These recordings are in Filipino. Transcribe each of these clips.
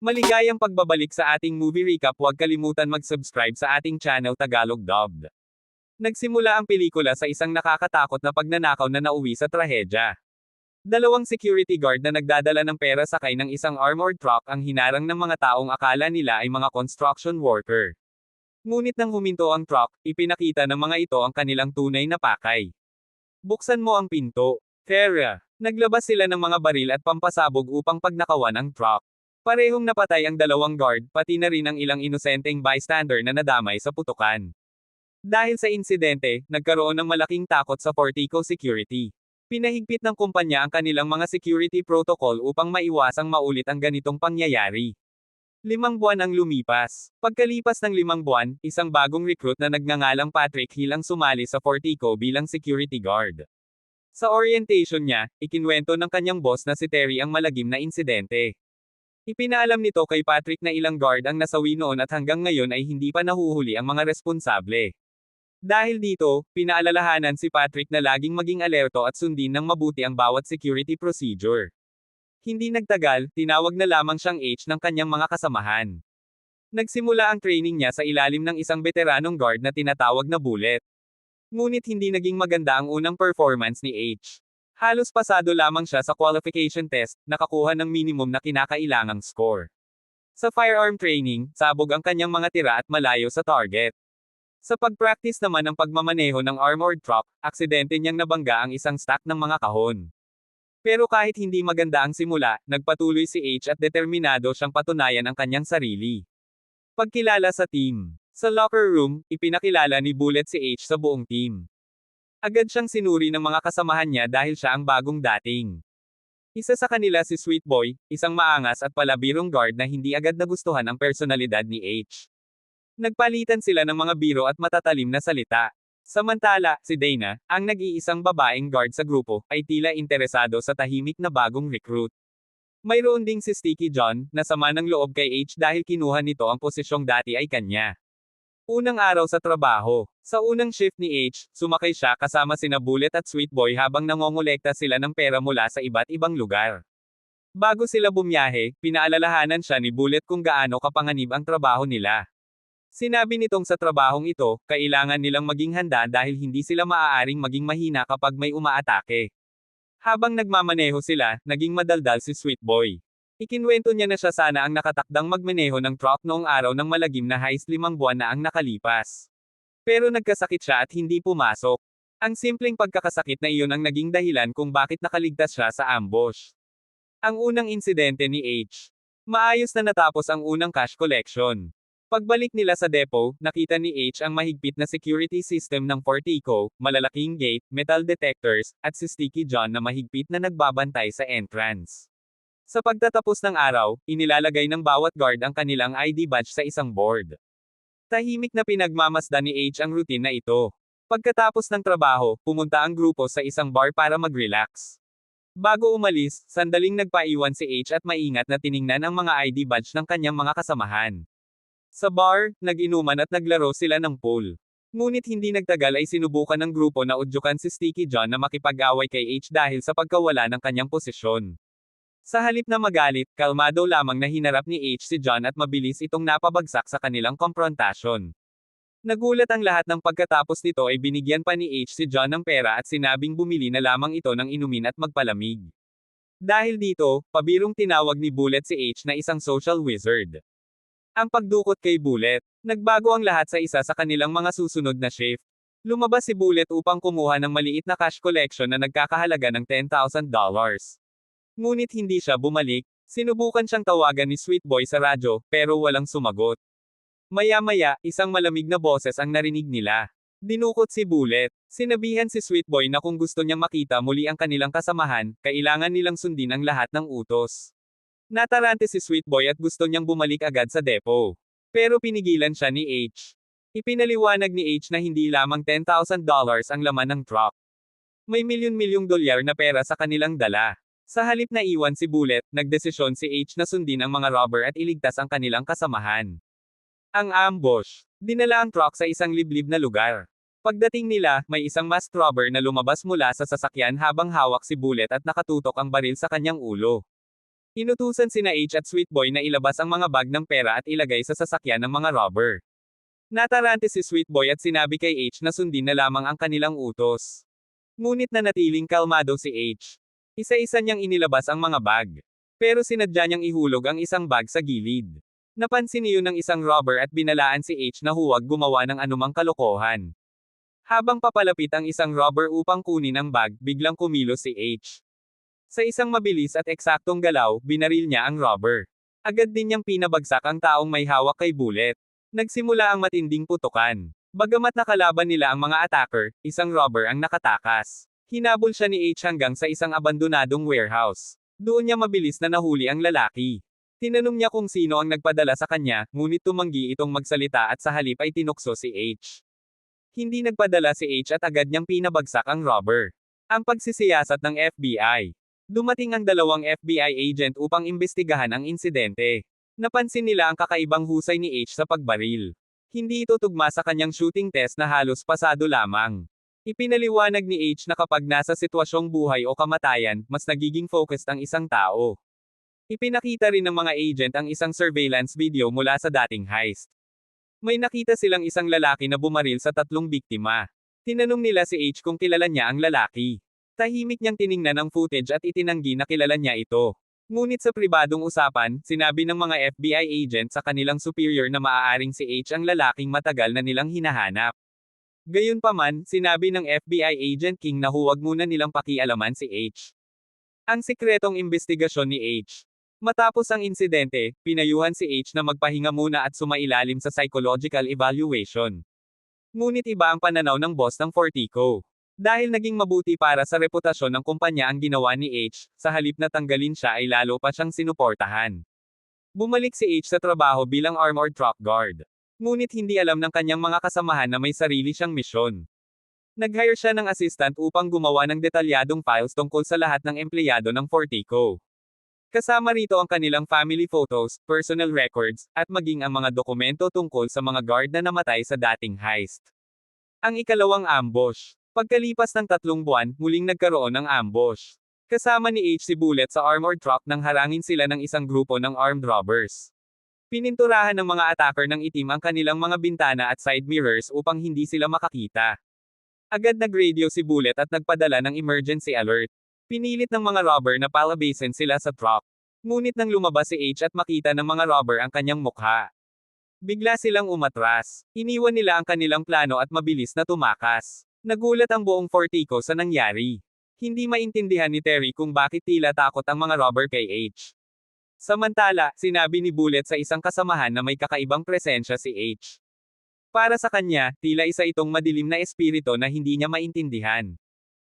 Maligayang pagbabalik sa ating movie recap, huwag kalimutan mag-subscribe sa ating channel Tagalog Dubbed. Nagsimula ang pelikula sa isang nakakatakot na pagnanakaw na nauwi sa trahedya. Dalawang security guard na nagdadala ng pera sakay ng isang armored truck ang hinarang ng mga taong akala nila ay mga construction worker. Ngunit nang huminto ang truck, ipinakita ng mga ito ang kanilang tunay na pakay. Buksan mo ang pinto. Tara! Naglabas sila ng mga baril at pampasabog upang pagnakawan ang truck. Parehong napatay ang dalawang guard, pati na rin ang ilang inosenteng bystander na nadamay sa putukan. Dahil sa insidente, nagkaroon ng malaking takot sa Portico Security. Pinahigpit ng kumpanya ang kanilang mga security protocol upang maiwasang maulit ang ganitong pangyayari. 5 buwan ang lumipas. Pagkalipas ng 5 buwan, isang bagong recruit na nagngangalang Patrick Hill ang sumali sa Portico bilang security guard. Sa orientation niya, ikinwento ng kanyang boss na si Terry ang malagim na insidente. Ipinaalam nito kay Patrick na ilang guard ang nasawi noon at hanggang ngayon ay hindi pa nahuhuli ang mga responsable. Dahil dito, pinaalalahanan si Patrick na laging maging alerto at sundin ng mabuti ang bawat security procedure. Hindi nagtagal, tinawag na lamang siyang H ng kanyang mga kasamahan. Nagsimula ang training niya sa ilalim ng isang veteranong guard na tinatawag na Bullet. Ngunit hindi naging maganda ang unang performance ni H. Halos pasado lamang siya sa qualification test, nakakuha ng minimum na kinakailangang score. Sa firearm training, sabog ang kanyang mga tira at malayo sa target. Sa pag-practice naman ng pagmamaneho ng armored truck, aksidente niyang nabangga ang isang stack ng mga kahon. Pero kahit hindi maganda ang simula, nagpatuloy si H at determinado siyang patunayan ang kanyang sarili. Pagkilala sa team. Sa locker room, ipinakilala ni Bullet si H sa buong team. Agad siyang sinuri ng mga kasamahan niya dahil siya ang bagong dating. Isa sa kanila si Sweet Boy, isang maangas at palabirong guard na hindi agad nagustuhan ang personalidad ni H. Nagpalitan sila ng mga biro at matatalim na salita. Samantala, si Dana, ang nag-iisang babaeng guard sa grupo, ay tila interesado sa tahimik na bagong recruit. Mayroon ding si Sticky John, na sama ng loob kay H dahil kinuha nito ang posisyong dati ay kanya. Unang araw sa trabaho. Sa unang shift ni H, sumakay siya kasama sina Bullet at Sweet Boy habang nangongolekta sila ng pera mula sa iba't ibang lugar. Bago sila bumiyahe, pinaalalahanan siya ni Bullet kung gaano kapanganib ang trabaho nila. Sinabi nitong sa trabahong ito, kailangan nilang maging handa dahil hindi sila maaaring maging mahina kapag may umaatake. Habang nagmamaneho sila, naging madaldal si Sweet Boy. Ikinwento niya na siya sana ang nakatakdang magmaneho ng truck noong araw ng malagim na halos 5 buwan na ang nakalipas. Pero nagkasakit siya at hindi pumasok. Ang simpleng pagkakasakit na iyon ang naging dahilan kung bakit nakaligtas siya sa ambush. Ang unang insidente ni H. Maayos na natapos ang unang cash collection. Pagbalik nila sa depot, nakita ni H ang mahigpit na security system ng Portico, malalaking gate, metal detectors, at si Sticky John na mahigpit na nagbabantay sa entrance. Sa pagtatapos ng araw, inilalagay ng bawat guard ang kanilang ID badge sa isang board. Tahimik na pinagmamasdan ni H ang routine na ito. Pagkatapos ng trabaho, pumunta ang grupo sa isang bar para mag-relax. Bago umalis, sandaling nagpaiwan si H at maingat na tiningnan ang mga ID badge ng kanyang mga kasamahan. Sa bar, nag-inuman at naglaro sila ng pool. Ngunit hindi nagtagal ay sinubukan ng grupo na udyukan si Sticky John na makipag-away kay H dahil sa pagkawala ng kanyang posisyon. Sa halip na magalit, kalmado lamang na hinarap ni H si John at mabilis itong napabagsak sa kanilang komprontasyon. Nagulat ang lahat ng pagkatapos nito ay binigyan pa ni H si John ng pera at sinabing bumili na lamang ito ng inumin at magpalamig. Dahil dito, pabirong tinawag ni Bullet si H na isang social wizard. Ang pagdukot kay Bullet. Nagbago ang lahat sa isa sa kanilang mga susunod na shift. Lumabas si Bullet upang kumuha ng maliit na cash collection na nagkakahalaga ng $10,000. Ngunit hindi siya bumalik. Sinubukan siyang tawagan ni Sweet Boy sa radyo, pero walang sumagot. Maya-maya, isang malamig na boses ang narinig nila. Dinukot si Bullet. Sinabihan si Sweet Boy na kung gusto niyang makita muli ang kanilang kasamahan, kailangan nilang sundin ang lahat ng utos. Natarante si Sweet Boy at gusto niyang bumalik agad sa depot. Pero pinigilan siya ni H. Ipinaliwanag ni H na hindi lamang $10,000 ang laman ng truck. May milyon-milyong dolyar na pera sa kanilang dala. Sa halip na iwan si Bullet, nagdesisyon si H na sundin ang mga robber at iligtas ang kanilang kasamahan. Ang ambush. Dinala ang truck sa isang liblib na lugar. Pagdating nila, may isang masked robber na lumabas mula sa sasakyan habang hawak si Bullet at nakatutok ang baril sa kanyang ulo. Inutusan sina H at Sweetboy na ilabas ang mga bag ng pera at ilagay sa sasakyan ng mga robber. Natarante si Sweetboy at sinabi kay H na sundin na lamang ang kanilang utos. Ngunit nanatiling kalmado si H. Isa-isa niyang inilabas ang mga bag. Pero sinadya niyang ihulog ang isang bag sa gilid. Napansin niyo ng isang robber at binalaan si H na huwag gumawa ng anumang kalokohan. Habang papalapit ang isang robber upang kunin ang bag, biglang kumilos si H. Sa isang mabilis at eksaktong galaw, binaril niya ang robber. Agad din niyang pinabagsak ang taong may hawak kay Bullet. Nagsimula ang matinding putukan. Bagamat nakalaban nila ang mga attacker, isang robber ang nakatakas. Hinabol siya ni H hanggang sa isang abandonadong warehouse. Doon niya mabilis na nahuli ang lalaki. Tinanong niya kung sino ang nagpadala sa kanya, ngunit tumanggi itong magsalita at sa halip ay tinukso si H. Hindi nagpadala si H at agad niyang pinabagsak ang robber. Ang pagsisiyasat ng FBI. Dumating ang dalawang FBI agent upang imbestigahan ang insidente. Napansin nila ang kakaibang husay ni H sa pagbaril. Hindi ito tugma sa kanyang shooting test na halos pasado lamang. Ipinaliwanag ni H na kapag nasa sitwasyong buhay o kamatayan, mas nagiging focused ang isang tao. Ipinakita rin ng mga agent ang isang surveillance video mula sa dating heist. May nakita silang isang lalaki na bumaril sa 3 biktima. Tinanong nila si H kung kilala niya ang lalaki. Tahimik niyang tiningnan ang footage at itinanggi na kilala niya ito. Ngunit sa pribadong usapan, sinabi ng mga FBI agent sa kanilang superior na maaaring si H ang lalaking matagal na nilang hinahanap. Gayunpaman, sinabi ng FBI agent King na huwag muna nilang pakialaman si H. Ang sikretong investigasyon ni H. Matapos ang insidente, pinayuhan si H na magpahinga muna at sumailalim sa psychological evaluation. Ngunit iba ang pananaw ng boss ng Fortico. Dahil naging mabuti para sa reputasyon ng kumpanya ang ginawa ni H, sa halip na tanggalin siya ay lalo pa siyang sinuportahan. Bumalik si H sa trabaho bilang armored truck guard. Ngunit hindi alam ng kanyang mga kasamahan na may sarili siyang misyon. Nag-hire siya ng assistant upang gumawa ng detalyadong files tungkol sa lahat ng empleyado ng Fortico. Kasama rito ang kanilang family photos, personal records, at maging ang mga dokumento tungkol sa mga guard na namatay sa dating heist. Ang ikalawang ambush. Pagkalipas ng 3 buwan, muling nagkaroon ng ambush. Kasama ni H si Bullet sa armored truck nang harangin sila ng isang grupo ng armed robbers. Pininturahan ng mga attacker ng itim ang kanilang mga bintana at side mirrors upang hindi sila makakita. Agad nag-radio si Bullet at nagpadala ng emergency alert. Pinilit ng mga robber na palabasin sila sa truck. Ngunit nang lumabas si H at makita ng mga robber ang kanyang mukha, bigla silang umatras. Iniwan nila ang kanilang plano at mabilis na tumakas. Nagulat ang buong Fortico sa nangyari. Hindi maintindihan ni Terry kung bakit tila takot ang mga robber kay H. Samantala, sinabi ni Bullet sa isang kasamahan na may kakaibang presensya si H. Para sa kanya, tila isa itong madilim na espiritu na hindi niya maintindihan.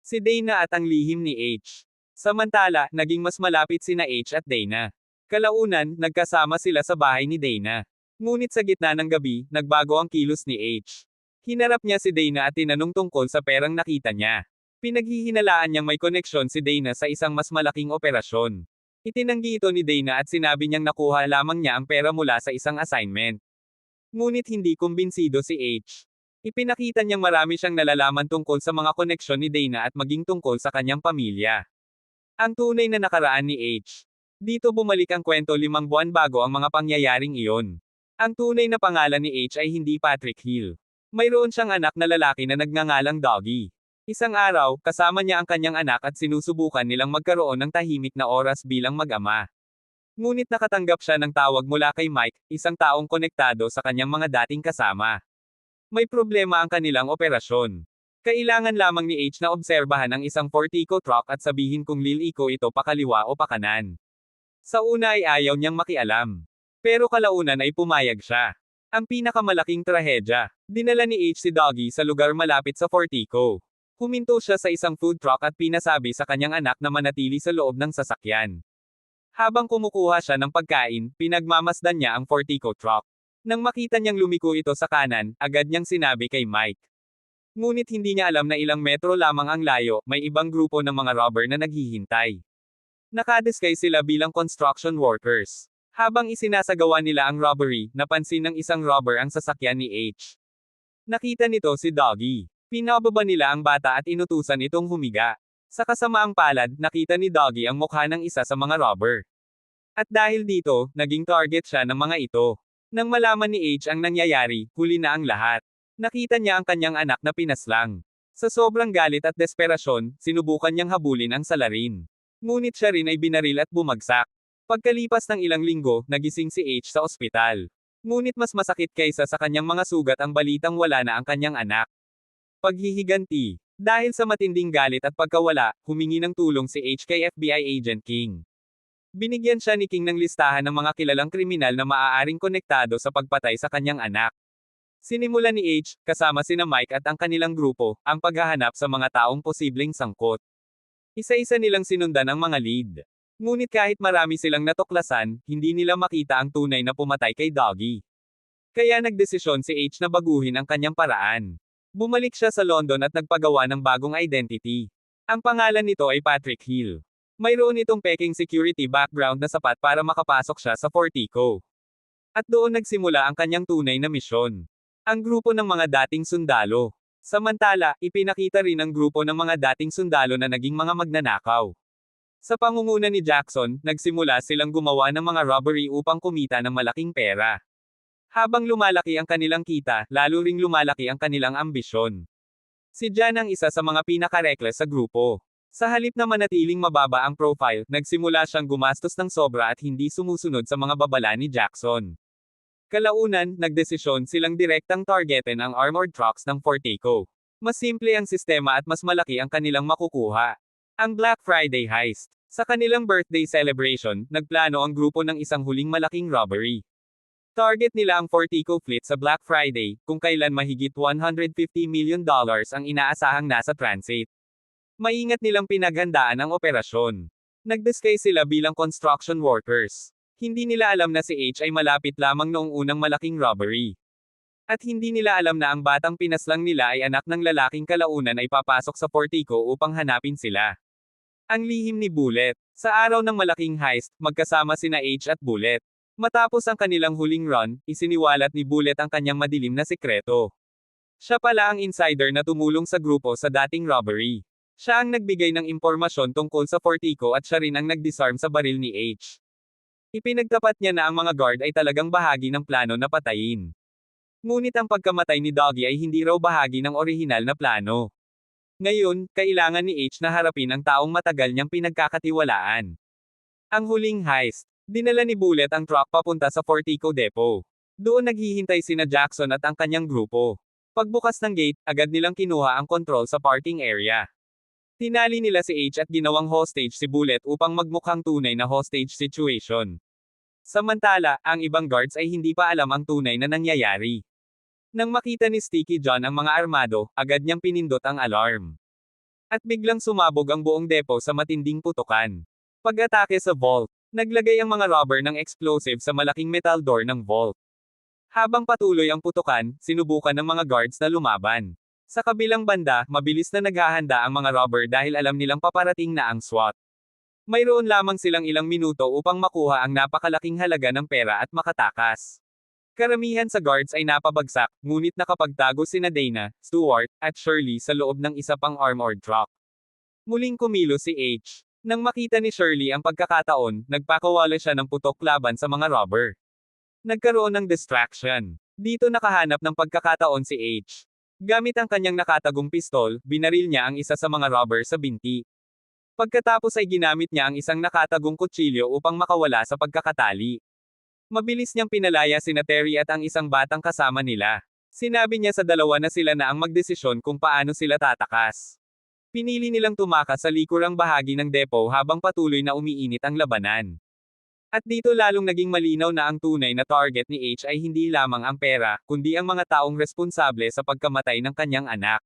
Si Dana at ang lihim ni H. Samantala, naging mas malapit sina H at Dana. Kalaunan, nagkasama sila sa bahay ni Dana. Ngunit sa gitna ng gabi, nagbago ang kilos ni H. Hinarap niya si Dana at tinanong tungkol sa perang nakita niya. Pinaghihinalaan niyang may koneksyon si Dana sa isang mas malaking operasyon. Itinanggi ito ni Dana at sinabi niyang nakuha lamang niya ang pera mula sa isang assignment. Ngunit hindi kumbinsido si H. Ipinakita niyang marami siyang nalalaman tungkol sa mga koneksyon ni Dana at maging tungkol sa kanyang pamilya. Ang tunay na nakaraan ni H. Dito bumalik ang kwento 5 buwan bago ang mga pangyayaring iyon. Ang tunay na pangalan ni H ay hindi Patrick Hill. Mayroon siyang anak na lalaki na nagngangalang Doggy. Isang araw, kasama niya ang kanyang anak at sinusubukan nilang magkaroon ng tahimik na oras bilang mag-ama. Ngunit nakatanggap siya ng tawag mula kay Mike, isang taong konektado sa kanyang mga dating kasama. May problema ang kanilang operasyon. Kailangan lamang ni H na obserbahan ang isang Fortico truck at sabihin kung liliko ito pakaliwa o pakanan. Sa una ay ayaw niyang makialam. Pero kalaunan ay pumayag siya. Ang pinakamalaking trahedya. Dinala ni H si Doggy sa lugar malapit sa Fortico. Huminto siya sa isang food truck at pinasabi sa kanyang anak na manatili sa loob ng sasakyan. Habang kumukuha siya ng pagkain, pinagmamasdan niya ang Fortico truck. Nang makita niyang lumiko ito sa kanan, agad niyang sinabi kay Mike. Ngunit hindi niya alam na ilang metro lamang ang layo, may ibang grupo ng mga robber na naghihintay. Nakadisguise sila bilang construction workers. Habang isinasagawa nila ang robbery, napansin ng isang robber ang sasakyan ni H. Nakita nito si Doggy. Pinababa nila ang bata at inutusan itong humiga. Sa kasamaang palad, nakita ni Doggy ang mukha ng isa sa mga robber. At dahil dito, naging target siya ng mga ito. Nang malaman ni H ang nangyayari, huli na ang lahat. Nakita niya ang kanyang anak na pinaslang. Sa sobrang galit at desperasyon, sinubukan niyang habulin ang salarin. Ngunit siya rin ay binaril at bumagsak. Pagkalipas ng ilang linggo, nagising si H sa ospital. Ngunit mas masakit kaysa sa kanyang mga sugat ang balitang wala na ang kanyang anak. Paghihiganti. Dahil sa matinding galit at pagkawala, humingi ng tulong si H kay FBI Agent King. Binigyan siya ni King ng listahan ng mga kilalang kriminal na maaaring konektado sa pagpatay sa kanyang anak. Sinimulan ni H, kasama sina Mike at ang kanilang grupo, ang paghahanap sa mga taong posibleng sangkot. Isa-isa nilang sinundan ang mga lead. Ngunit kahit marami silang natuklasan, hindi nila makita ang tunay na pumatay kay Doggy. Kaya nagdesisyon si H na baguhin ang kanyang paraan. Bumalik siya sa London at nagpagawa ng bagong identity. Ang pangalan nito ay Patrick Hill. Mayroon itong peking security background na sapat para makapasok siya sa Fortico. At doon nagsimula ang kanyang tunay na misyon. Ang grupo ng mga dating sundalo. Samantala, ipinakita rin ang grupo ng mga dating sundalo na naging mga magnanakaw. Sa pangunguna ni Jackson, nagsimula silang gumawa ng mga robbery upang kumita ng malaking pera. Habang lumalaki ang kanilang kita, lalo ring lumalaki ang kanilang ambisyon. Si Jan ang isa sa mga pinaka-reckless sa grupo. Sa halip na manatiling mababa ang profile, nagsimula siyang gumastos ng sobra at hindi sumusunod sa mga babala ni Jackson. Kalaunan, nagdesisyon silang direktang targetin ang armored trucks ng Fortico. Mas simple ang sistema at mas malaki ang kanilang makukuha. Ang Black Friday heist. Sa kanilang birthday celebration, nagplano ang grupo ng isang huling malaking robbery. Target nila ang Fortico fleet sa Black Friday, kung kailan mahigit $150 million ang inaasahang nasa transit. Maingat nilang pinaghandaan ang operasyon. Nag-disguise sila bilang construction workers. Hindi nila alam na si H ay malapit lamang noong unang malaking robbery. At hindi nila alam na ang batang pinaslang nila ay anak ng lalaking kalaunan ay papasok sa Fortico upang hanapin sila. Ang lihim ni Bullet. Sa araw ng malaking heist, magkasama sina H at Bullet. Matapos ang kanilang huling run, isiniwalat ni Bullet ang kanyang madilim na sikreto. Siya pala ang insider na tumulong sa grupo sa dating robbery. Siya ang nagbigay ng impormasyon tungkol sa Fortico at siya rin ang nag-disarm sa baril ni H. Ipinagtapat niya na ang mga guard ay talagang bahagi ng plano na patayin. Ngunit ang pagkamatay ni Doggy ay hindi raw bahagi ng orihinal na plano. Ngayon, kailangan ni H na harapin ang taong matagal niyang pinagkakatiwalaan. Ang huling heist. Dinala ni Bullet ang truck papunta sa Fortico Depot. Doon naghihintay sina Jackson at ang kanyang grupo. Pagbukas ng gate, agad nilang kinuha ang control sa parking area. Tinali nila si H at ginawang hostage si Bullet upang magmukhang tunay na hostage situation. Samantala, ang ibang guards ay hindi pa alam ang tunay na nangyayari. Nang makita ni Sticky John ang mga armado, agad niyang pinindot ang alarm. At biglang sumabog ang buong depo sa matinding putukan. Pag-atake sa vault, naglagay ang mga robber ng explosive sa malaking metal door ng vault. Habang patuloy ang putukan, sinubukan ng mga guards na lumaban. Sa kabilang banda, mabilis na naghahanda ang mga robber dahil alam nilang paparating na ang SWAT. Mayroon lamang silang ilang minuto upang makuha ang napakalaking halaga ng pera at makatakas. Karamihan sa guards ay napabagsak, ngunit nakapagtago sina Dana, Stuart, at Shirley sa loob ng isa pang armored truck. Muling kumilo si H. Nang makita ni Shirley ang pagkakataon, nagpakawala siya ng putok laban sa mga robber. Nagkaroon ng distraction. Dito nakahanap ng pagkakataon si H. Gamit ang kanyang nakatagong pistol, binaril niya ang isa sa mga robber sa binti. Pagkatapos ay ginamit niya ang isang nakatagong kutsilyo upang makawala sa pagkakatali. Mabilis niyang pinalaya sina Terry at ang isang batang kasama nila. Sinabi niya sa dalawa na sila na ang magdesisyon kung paano sila tatakas. Pinili nilang tumakas sa likurang bahagi ng depo habang patuloy na umiinit ang labanan. At dito lalong naging malinaw na ang tunay na target ni H ay hindi lamang ang pera, kundi ang mga taong responsable sa pagkamatay ng kanyang anak.